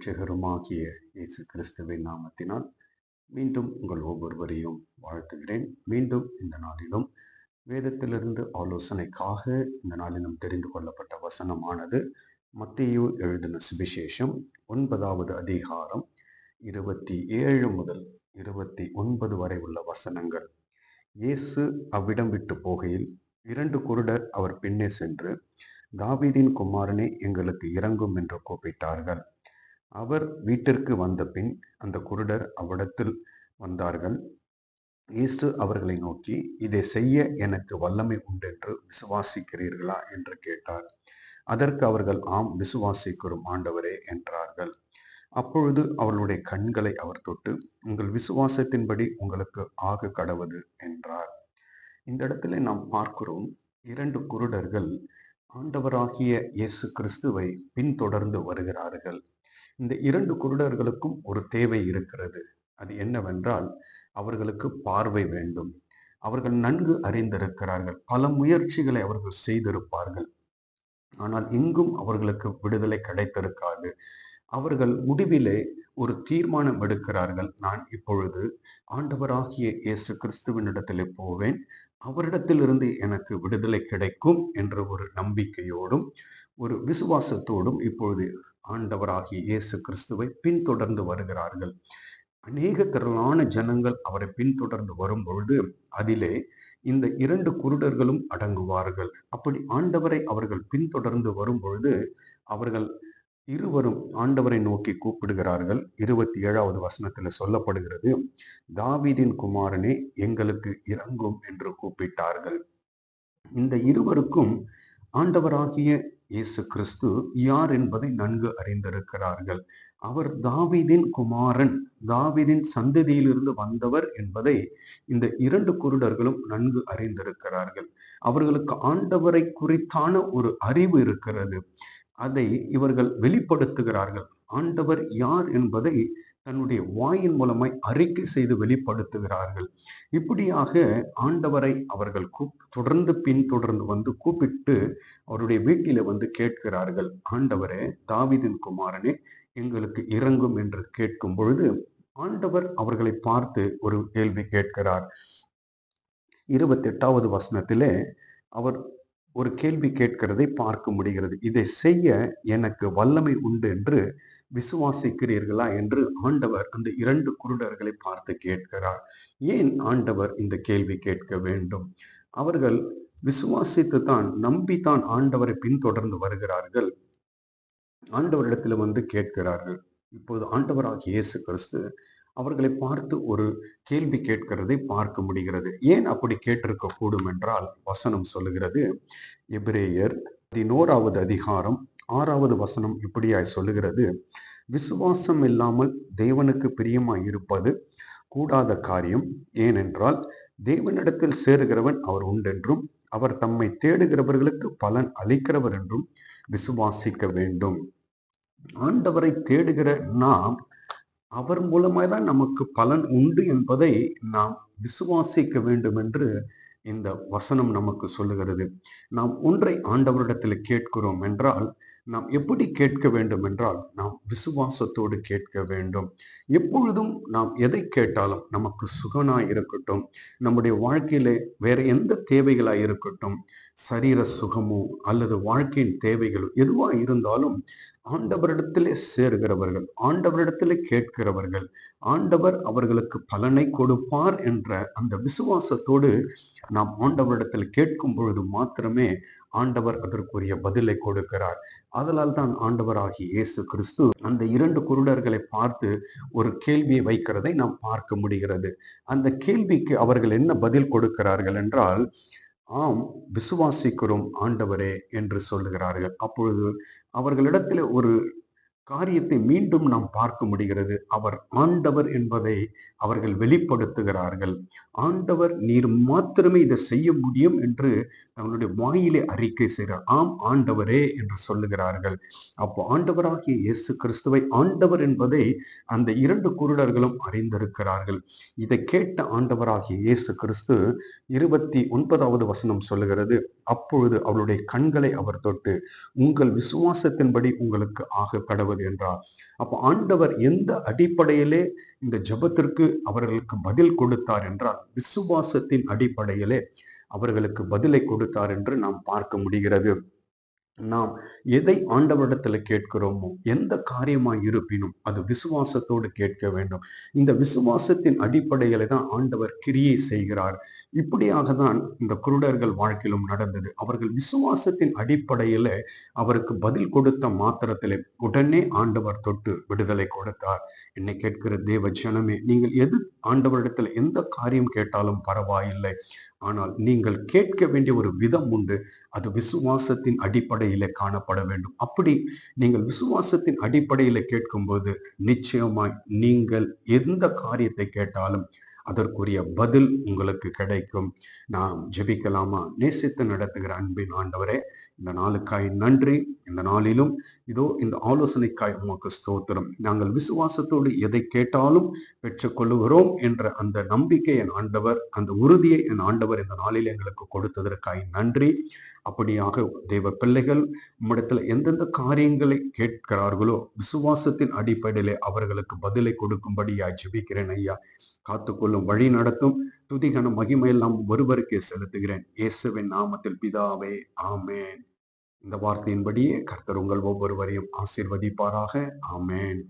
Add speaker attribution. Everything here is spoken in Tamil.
Speaker 1: இரட்சகருமாகிய இயேசு கிறிஸ்துவின் நாமத்தினால் மீண்டும் உங்கள் ஒவ்வொருவரையும் வாழ்த்துகிறேன். மீண்டும் இந்த நாளிலும் வேதத்திலிருந்து ஆலோசனைக்காக இந்த நாளிலும் தெரிந்து கொள்ளப்பட்ட வசனமானது மத்தேயு எழுதின சுவிசேஷம் 9வது அதிகாரம் 27 முதல் 29 வரை உள்ள வசனங்கள். இயேசு அவ்விடம் விட்டு போகையில் 2 குருடர் அவர் பின்னே சென்று, தாவீதின் குமாரனே, எங்களுக்கு இரங்கும் என்று கூப்பிட்டார்கள். அவர் வீட்டிற்கு வந்த பின் அந்த குருடர் அவ்விடத்தில் வந்தார்கள். இயேசு அவர்களை நோக்கி, இதை செய்ய எனக்கு வல்லமை உண்டென்று விசுவாசிக்கிறீர்களா என்று கேட்டார். அதற்கு அவர்கள், ஆம், விசுவாசிக்கிறோம் ஆண்டவரே என்றார்கள். அப்பொழுது அவர்களுடைய கண்களை அவர் தொட்டு, உங்கள் விசுவாசத்தின்படி உங்களுக்கு ஆக கடவது என்றார். இந்த இடத்துல நாம் பார்க்கிறோம், 2 குருடர்கள் ஆண்டவராகிய இயேசு கிறிஸ்துவை பின்தொடர்ந்து வருகிறார்கள். இந்த 2 குருடர்களுக்கும் ஒரு தேவை இருக்கிறது. அது என்னவென்றால், அவர்களுக்கு பார்வை வேண்டும். அவர்கள் நன்கு அறிந்திருக்கிறார்கள். பல முயற்சிகளை அவர்கள் செய்திருப்பார்கள். ஆனால் எங்கும் அவர்களுக்கு விடுதலை கிடைத்திருக்காது. அவர்கள் முடிவிலே ஒரு தீர்மானம் எடுக்கிறார்கள். நான் இப்பொழுது ஆண்டவராகிய இயேசு கிறிஸ்துவினிடத்திலே போவேன், அவரிடத்திலிருந்து எனக்கு விடுதலை கிடைக்கும் என்ற ஒரு நம்பிக்கையோடும் ஒரு விசுவாசத்தோடும் இப்பொழுது ஆண்டவராகிய இயேசு கிறிஸ்துவை பின்தொடர்ந்து வருகிறார்கள். அநேக திரளான ஜனங்கள் அவரை பின்தொடர்ந்து வரும்பொழுது அதிலே இந்த 2 குருடர்களும் அடங்குவார்கள். அப்படி ஆண்டவரை அவர்கள் பின்தொடர்ந்து வரும்பொழுது அவர்கள் இருவரும் ஆண்டவரை நோக்கி கூப்பிடுகிறார்கள். 27வது வசனத்தில் சொல்லப்படுகிறது, தாவீதின் குமாரனே, எங்களுக்கு இரங்கும் என்று கூப்பிட்டார்கள். இந்த இருவருக்கும் ஆண்டவராகிய இயேசு கிறிஸ்து யார் என்பதை நன்கு அறிந்திருக்கிறார்கள். அவர் தாவீதின் குமாரன், தாவீதின் சந்ததியிலிருந்து வந்தவர் என்பதை இந்த 2 குருடர்களும் நன்கு அறிந்திருக்கிறார்கள். அவர்களுக்கு ஆண்டவரை குறித்தான ஒரு அறிவு இருக்கிறது. அதை இவர்கள் வெளிப்படுத்துகிறார்கள். ஆண்டவர் யார் என்பதை தன்னுடைய வாயின் மூலமாய் அறிக்கை செய்து வெளிப்படுத்துகிறார்கள். இப்படியாக ஆண்டவரை அவர்கள் தொடர்ந்து பின்தொடர்ந்து வந்து கூப்பிட்டு அவருடைய வீட்டில வந்து கேட்கிறார்கள், ஆண்டவரே, தாவீதின் குமாரனே, எங்களுக்கு இரங்கும் என்று கேட்கும் பொழுது ஆண்டவர் அவர்களை பார்த்து ஒரு கேள்வி கேட்கிறார். 28வது வசனத்திலே அவர் ஒரு கேள்வி கேட்கிறதை பார்க்க முடிகிறது. இதை செய்ய எனக்கு வல்லமை உண்டு என்று விசுவாசிக்கிறீர்களா என்று ஆண்டவர் அந்த 2 குருடர்களை பார்த்து கேட்கிறார். ஏன் ஆண்டவர் இந்த கேள்வி கேட்க வேண்டும்? அவர்கள் விசுவாசித்துத்தான், நம்பித்தான் ஆண்டவரை பின்தொடர்ந்து வருகிறார்கள். ஆண்டவரிடத்துல வந்து கேட்கிறார்கள். இப்போது ஆண்டவராகிய இயேசு கிறிஸ்து அவர்களை பார்த்து ஒரு கேள்வி கேட்கிறதை பார்க்க முடிகிறது. ஏன் அப்படி கேட்டிருக்க கூடும் என்றால், வசனம் சொல்லுகிறது, எபிரேயர் 11வது அதிகாரம் 6வது வசனம் இப்படியாய் சொல்லுகிறது, விசுவாசம் இல்லாமல் தேவனுக்கு பிரியமாய் இருப்பது கூடாத காரியம். ஏனென்றால் தேவனிடத்தில் சேருகிறவன் அவர் உண்டென்றும் அவர் தம்மை தேடுகிறவர்களுக்கு பலன் அளிக்கிறவர் என்றும் விசுவாசிக்க வேண்டும். ஆண்டவரை தேடுகிற நாம் அவர் மூலமாய் தான் நமக்கு பலன் உண்டு என்பதை நாம் விசுவாசிக்க வேண்டும் என்று இந்த வசனம் நமக்கு சொல்லுகிறது. நாம் ஒன்றை ஆண்டவரிடத்தில் கேட்கிறோம் என்றால் நாம் எப்படி கேட்க வேண்டும் என்றால், நாம் விசுவாசத்தோடு கேட்க வேண்டும். எப்பொழுதும் நாம் எதை கேட்டாலும், நமக்கு சுகனாய் இருக்கட்டும், நம்முடைய வாழ்க்கையில வேற எந்த தேவைகளாய் இருக்கட்டும், சரீர சுகமோ அல்லது வாழ்க்கையின் தேவைகளோ எதுவா இருந்தாலும், ஆண்டவரிடத்திலே சேருகிறவர்கள், ஆண்டவரிடத்திலே கேட்கிறவர்கள், ஆண்டவர் அவர்களுக்கு பலனை கொடுப்பார் என்ற அந்த விசுவாசத்தோடு நாம் ஆண்டவரிடத்தில் கேட்கும் பொழுது மாத்திரமே ஆண்டவர் அதற்குரிய பதிலை கொடுக்கிறார். அதனால் தான் ஆண்டவராகிய இயேசு கிறிஸ்து அந்த 2 குருடர்களை பார்த்து ஒரு கேள்வியை வைக்கிறதை நாம் பார்க்க முடிகிறது. அந்த கேள்விக்கு அவர்கள் என்ன பதில் கொடுக்கிறார்கள் என்றால், ஆம், விசுவாசிக்கிறோம் ஆண்டவரே என்று சொல்லுகிறார்கள். அப்பொழுது அவர்களிடத்தில் ஒரு காரியத்தை மீண்டும் நாம் பார்க்க முடிகிறது. அவர் ஆண்டவர் என்பதை அவர்கள் வெளிப்படுத்துகிறார்கள். ஆண்டவர், நீர் மாத்திரமே இதை செய்ய முடியும் என்று தங்களுடைய வாயிலே அறிக்கை செய்கிறார். ஆம் ஆண்டவரே என்று சொல்லுகிறார்கள். அப்போ ஆண்டவராகிய இயேசு கிறிஸ்துவை ஆண்டவர் என்பதை அந்த 2 குருடர்களும் அறிந்திருக்கிறார்கள். இதை கேட்ட ஆண்டவராகிய இயேசு கிறிஸ்து 29வது வசனம் சொல்லுகிறது, அப்பொழுது அவளுடைய கண்களை அவர் தொட்டு, உங்கள் விசுவாசத்தின்படி உங்களுக்கு ஆக கடவுள் ஆண்டவர் என்றார். அப்போ ஆண்டவர் எந்த அடிப்படையிலே இந்த ஜெபத்திற்கு அவர்களுக்கு பதில் கொடுத்தார் என்றால், விசுவாசத்தின் அடிப்படையிலே அவர்களுக்கு பதிலை கொடுத்தார் என்று நாம் பார்க்க முடிகிறது. நாம் எதை ஆண்டவரிடத்துல கேட்கிறோமோ, எந்த காரியமாய் இருப்பினும் அது விசுவாசத்தோடு கேட்க வேண்டும். இந்த விசுவாசத்தின் அடிப்படையில தான் ஆண்டவர் கிரியை செய்கிறார். இப்படியாக தான் இந்த குருடர்கள் வாழ்க்கையிலும் நடந்தது. அவர்கள் விசுவாசத்தின் அடிப்படையில அவருக்கு பதில் கொடுத்த மாத்திரத்திலே உடனே ஆண்டவர் தொட்டு விடுதலை கொடுத்தார். என்னை கேட்கிற தேவ ஜனமே, நீங்கள் எது ஆண்டவரிடத்துல எந்த காரியம் கேட்டாலும் பரவாயில்லை. ஆனால் நீங்கள் கேட்க வேண்டிய ஒரு விதம் உண்டு. அது விசுவாசத்தின் அடிப்படையிலே காணப்பட வேண்டும். அப்படி நீங்கள் விசுவாசத்தின் அடிப்படையில கேட்கும்போது நிச்சயமாய் நீங்கள் எந்த காரியத்தை கேட்டாலும் அதற்குரிய பதில் உங்களுக்கு கிடைக்கும். நாம் ஜெபிக்கலாமா? நேசித்து நடத்துகிற அன்பின் ஆண்டவரே, இந்த நாளுக்காய் நன்றி. இந்த நாளிலும் இதோ இந்த ஆலோசனைக்காய் உமக்கு ஸ்தோத்திரம். நாங்கள் விசுவாசத்தோடு எதை கேட்டாலும் பெற்றுக்கொள்ளுகிறோம் என்ற அந்த நம்பிக்கை என் ஆண்டவர், அந்த உறுதியை என் ஆண்டவர் இந்த நாளில் எங்களுக்கு கொடுத்ததற்காய் நன்றி. அப்படியாக தேவ பிள்ளைகள் உம்மிடத்துல எந்தெந்த காரியங்களை கேட்கிறார்களோ விசுவாசத்தின் அடிப்படையிலே அவர்களுக்கு பதிலை கொடுக்கும்படியாய் ஜெபிக்கிறேன் ஐயா. காத்துக்கொள்ளும், வழி நடத்தும். துதிகன மகிமையெல்லாம் ஒருவருக்கே செலுத்துகிறேன். இயேசுவின் நாமத்தில் பிதாவே, ஆமேன். இந்த வார்த்தையின்படியே கர்த்தர் உங்கள் ஒவ்வொருவரையும் ஆசீர்வதிப்பாராக. ஆமேன்.